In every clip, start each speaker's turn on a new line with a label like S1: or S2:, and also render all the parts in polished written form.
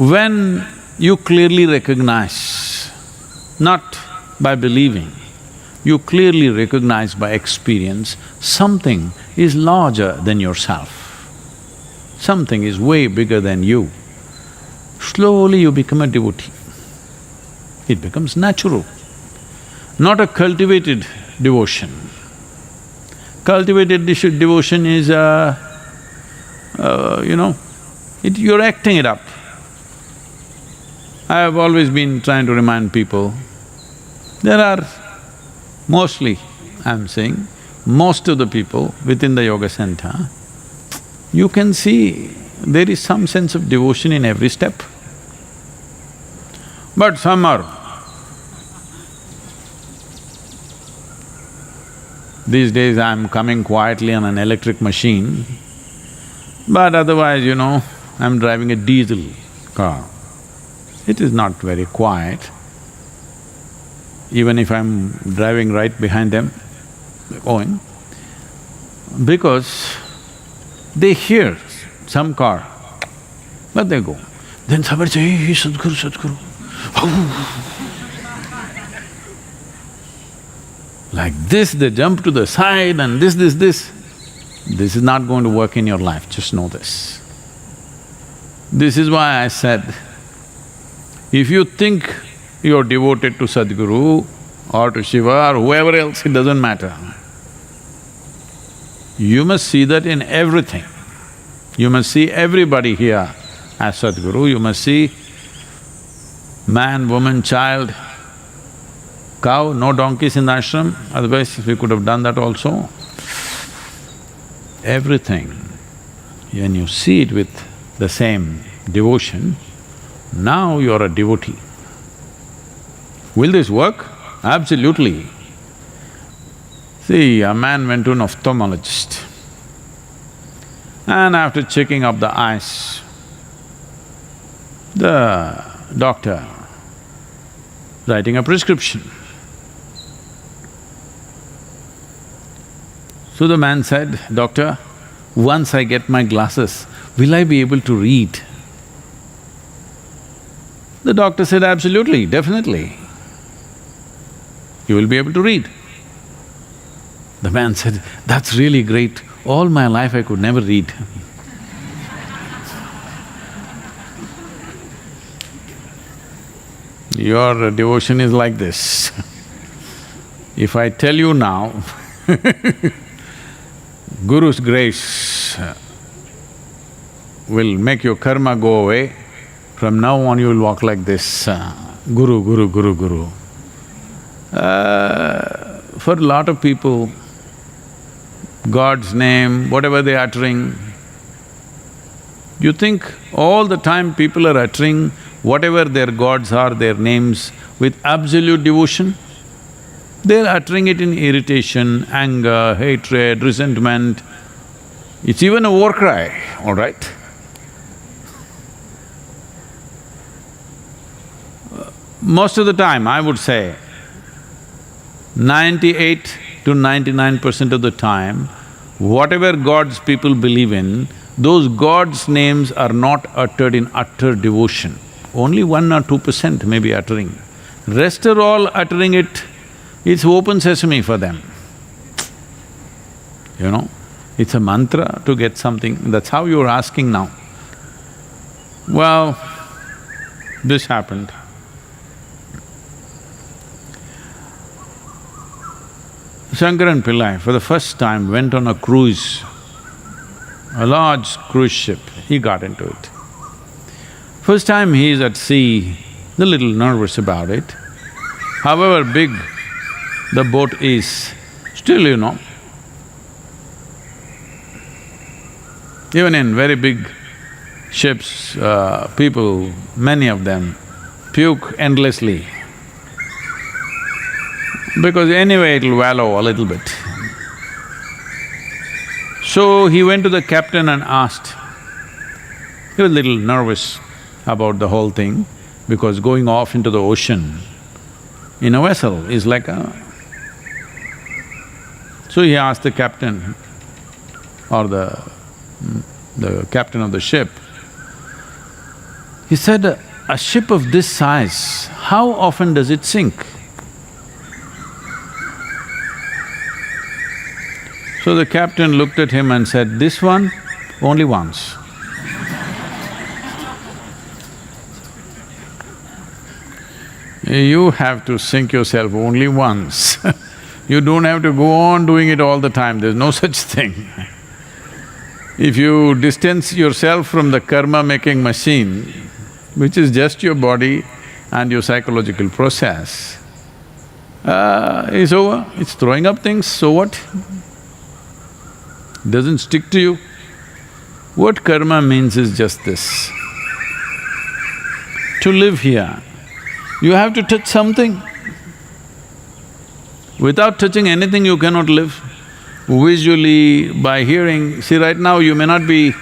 S1: When you clearly recognize, not by believing, you clearly recognize by experience, something is larger than yourself. Something is way bigger than you. Slowly you become a devotee. It becomes natural, not a cultivated devotion. Cultivated devotion is you're acting it up. I have always been trying to remind people, there are mostly, I'm saying, most of the people within the yoga center, you can see there is some sense of devotion in every step. But some are… These days I'm coming quietly on an electric machine, but otherwise, I'm driving a diesel car. It is not very quiet. Even if I'm driving right behind them, going, because they hear some car, but they go. Then somebody say, hey, Sadhguru, Sadhguru. Like this, they jump to the side and this. This is not going to work in your life, just know this. This is why I said, if you think you're devoted to Sadhguru or to Shiva or whoever else, it doesn't matter. You must see that in everything. You must see everybody here as Sadhguru, you must see man, woman, child, cow, no donkeys in the ashram, otherwise we could have done that also. Everything, when you see it with the same devotion, now you're a devotee. Will this work? Absolutely. See, a man went to an ophthalmologist and after checking up the eyes, the doctor writing a prescription. So the man said, "Doctor, once I get my glasses, will I be able to read?" The doctor said, "Absolutely, definitely. You will be able to read." The man said, "That's really great. All my life I could never read." Your devotion is like this. If I tell you now, Guru's grace will make your karma go away, from now on you will walk like this, Guru, Guru, Guru, Guru. For a lot of people, God's name, whatever they're uttering, you think all the time people are uttering whatever their gods are, their names, with absolute devotion? They're uttering it in irritation, anger, hatred, resentment. It's even a war cry, all right? Most of the time, I would say, 98 to 99% of the time, whatever gods people believe in, those gods' names are not uttered in utter devotion. Only 1 or 2% may be uttering. Rest are all uttering it, it's open sesame for them. It's a mantra to get something, that's how you're asking now. Well, this happened. Shankaran Pillai for the first time went on a cruise, a large cruise ship, he got into it. First time he is at sea, a little nervous about it. However big the boat is, still even in very big ships, people, many of them, puke endlessly. Because anyway it'll wallow a little bit. So he went to the captain and asked. He was a little nervous about the whole thing, because going off into the ocean in a vessel is like a… So he asked the captain or the captain of the ship, He said, a ship of this size, how often does it sink? So the captain looked at him and said, this one, only once. You have to sink yourself only once. You don't have to go on doing it all the time, there's no such thing. If you distance yourself from the karma-making machine, which is just your body and your psychological process, it's over, it's throwing up things, so what? Doesn't stick to you. What karma means is just this. To live here, you have to touch something. Without touching anything, you cannot live. Visually, by hearing, see right now you may not be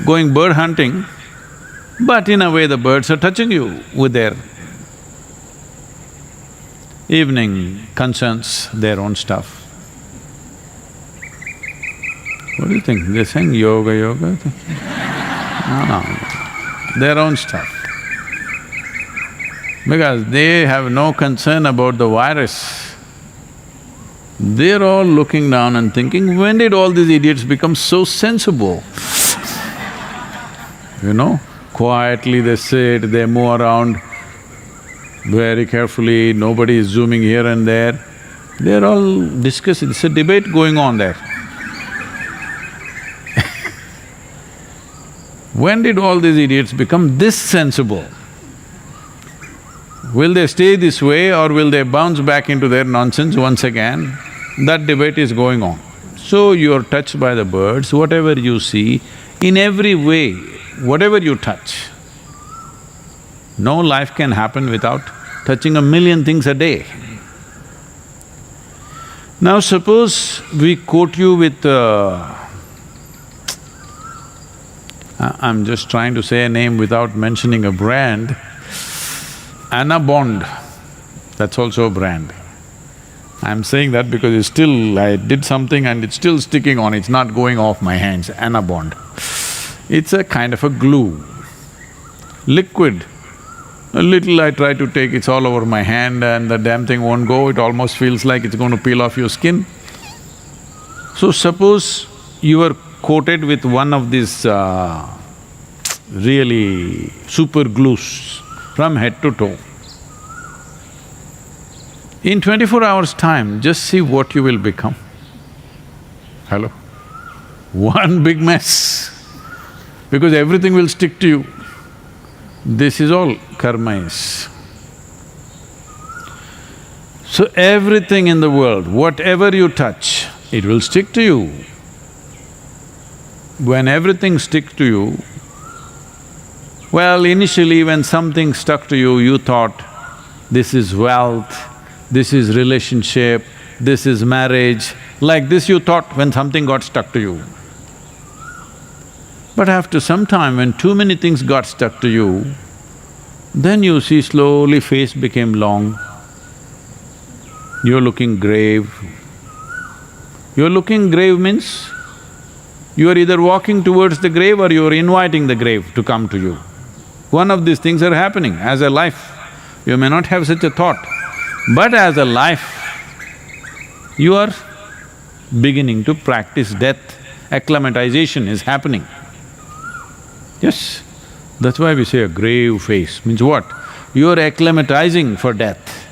S1: going bird hunting, but in a way the birds are touching you with their evening concerns, their own stuff. What do you think? They're saying yoga, yoga? No, their own stuff. Because they have no concern about the virus. They're all looking down and thinking, when did all these idiots become so sensible? You know, quietly they sit, they move around very carefully, nobody is zooming here and there. They're all discussing, it's a debate going on there. When did all these idiots become this sensible? Will they stay this way or will they bounce back into their nonsense once again? That debate is going on. So you're touched by the birds, whatever you see, in every way, whatever you touch. No life can happen without touching a million things a day. Now suppose we quote you with I'm just trying to say a name without mentioning a brand, Anna Bond, that's also a brand. I'm saying that because it's still… I did something and it's still sticking on, it's not going off my hands, Anna Bond. It's a kind of a glue, liquid. A little I try to take, it's all over my hand and the damn thing won't go, it almost feels like it's going to peel off your skin. So suppose you were coated with one of these really super glues from head to toe. In 24 hours' time, just see what you will become. Hello? One big mess, because everything will stick to you. This is all karma is. So everything in the world, whatever you touch, it will stick to you. When everything sticks to you, well, initially when something stuck to you, you thought, this is wealth, this is relationship, this is marriage, like this you thought when something got stuck to you. But after some time, when too many things got stuck to you, then you see slowly face became long, you're looking grave. You're looking grave means you are either walking towards the grave or you are inviting the grave to come to you. One of these things are happening as a life. You may not have such a thought, but as a life, you are beginning to practice death. Acclimatization is happening. Yes, that's why we say a grave face, means what? You are acclimatizing for death.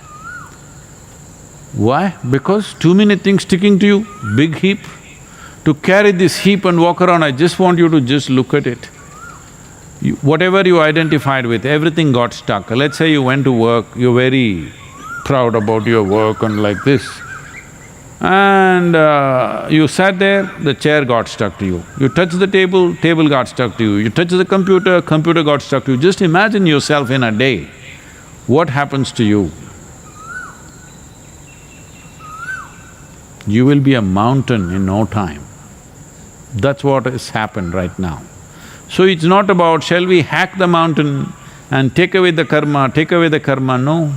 S1: Why? Because too many things sticking to you, big heap. To carry this heap and walk around, I just want you to just look at it. Whatever you identified with, everything got stuck. Let's say you went to work, you're very proud about your work and like this. And you sat there, the chair got stuck to you. You touched the table, table got stuck to you. You touched the computer, computer got stuck to you. Just imagine yourself in a day. What happens to you? You will be a mountain in no time. That's what has happened right now. So it's not about, shall we hack the mountain and take away the karma, no.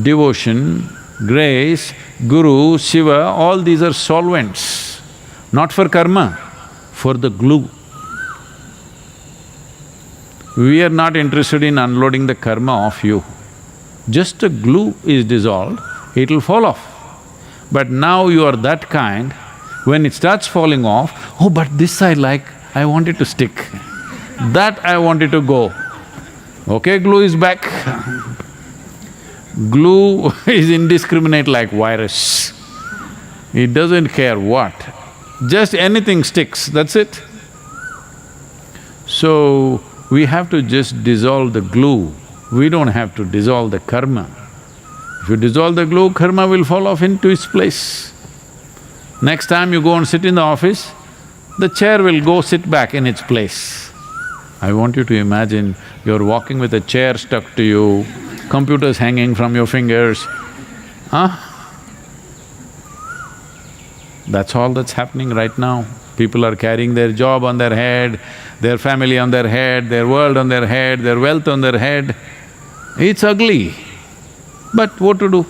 S1: Devotion, grace, Guru, Shiva, all these are solvents, not for karma, for the glue. We are not interested in unloading the karma of you. Just the glue is dissolved, it'll fall off. But now you are that kind, when it starts falling off, oh, but this I like, I want it to stick. That I want it to go. Okay, glue is back. Glue is indiscriminate like virus. It doesn't care what. Just anything sticks, that's it. So, we have to just dissolve the glue. We don't have to dissolve the karma. If you dissolve the glue, karma will fall off into its place. Next time you go and sit in the office, the chair will go sit back in its place. I want you to imagine you're walking with a chair stuck to you, computers hanging from your fingers, huh? That's all that's happening right now. People are carrying their job on their head, their family on their head, their world on their head, their wealth on their head. It's ugly, but what to do?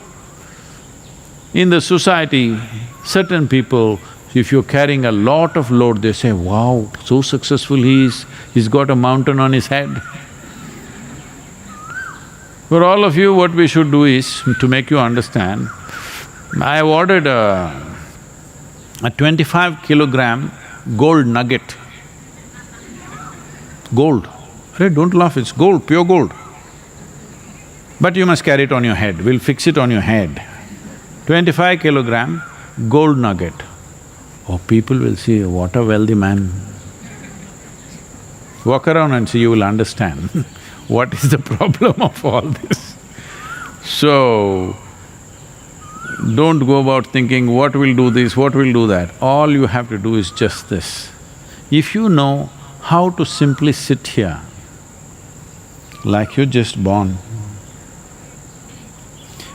S1: In the society, certain people, if you're carrying a lot of load, they say, wow, so successful he is, he's got a mountain on his head. For all of you, what we should do is, to make you understand, I have ordered a 25-kilogram gold nugget. Gold. Hey, don't laugh, it's gold, pure gold. But you must carry it on your head, we'll fix it on your head. 25-kilogram gold nugget. Oh, people will see, what a wealthy man. Walk around and see, you will understand what is the problem of all this. So, don't go about thinking, what will do this, what will do that. All you have to do is just this. If you know how to simply sit here, like you're just born,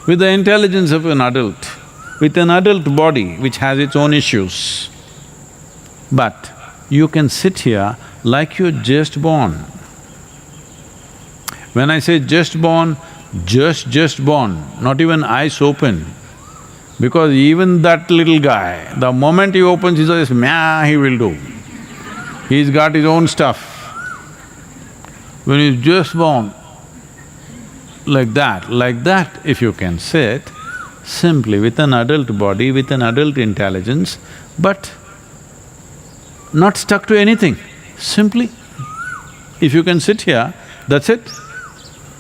S1: with the intelligence of an adult, with an adult body which has its own issues, but you can sit here like you're just born. When I say just born, just born, not even eyes open. Because even that little guy, the moment he opens his eyes, meow, he will do. He's got his own stuff. When he's just born, like that if you can sit, simply with an adult body, with an adult intelligence, but not stuck to anything, simply. If you can sit here, that's it.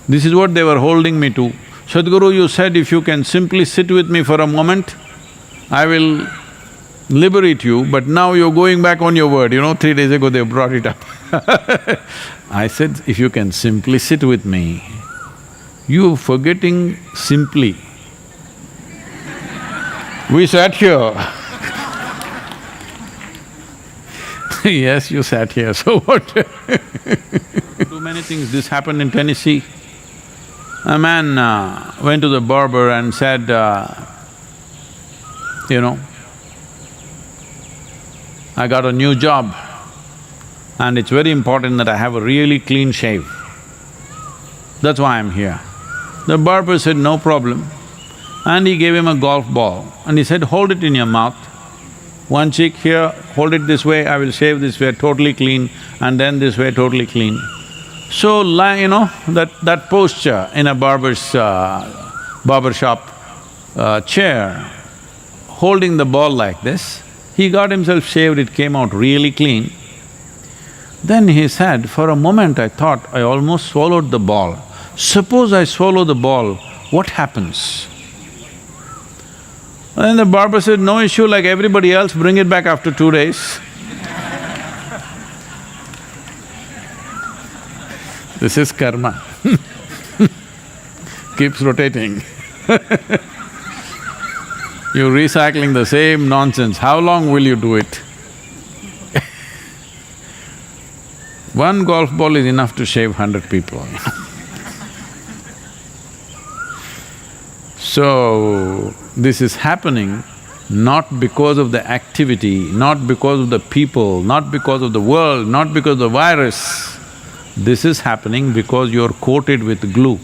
S1: This is what they were holding me to. Sadhguru, you said if you can simply sit with me for a moment, I will liberate you, but now you're going back on your word, 3 days ago they brought it up. I said, if you can simply sit with me, you're forgetting simply. We sat here. Yes, you sat here, so what? Too many things. This happened in Tennessee. A man went to the barber and said, I got a new job and it's very important that I have a really clean shave. That's why I'm here. The barber said, no problem. And he gave him a golf ball and he said, hold it in your mouth. One cheek here, hold it this way, I will shave this way, totally clean, and then this way, totally clean. So, that posture in a barbershop chair, holding the ball like this, he got himself shaved, it came out really clean. Then he said, for a moment I thought I almost swallowed the ball. Suppose I swallow the ball, what happens? And the barber said, no issue, like everybody else, bring it back after 2 days. This is karma. Keeps rotating. You're recycling the same nonsense, how long will you do it? One golf ball is enough to shave 100 people. So, this is happening not because of the activity, not because of the people, not because of the world, not because of the virus. This is happening because you're coated with glue.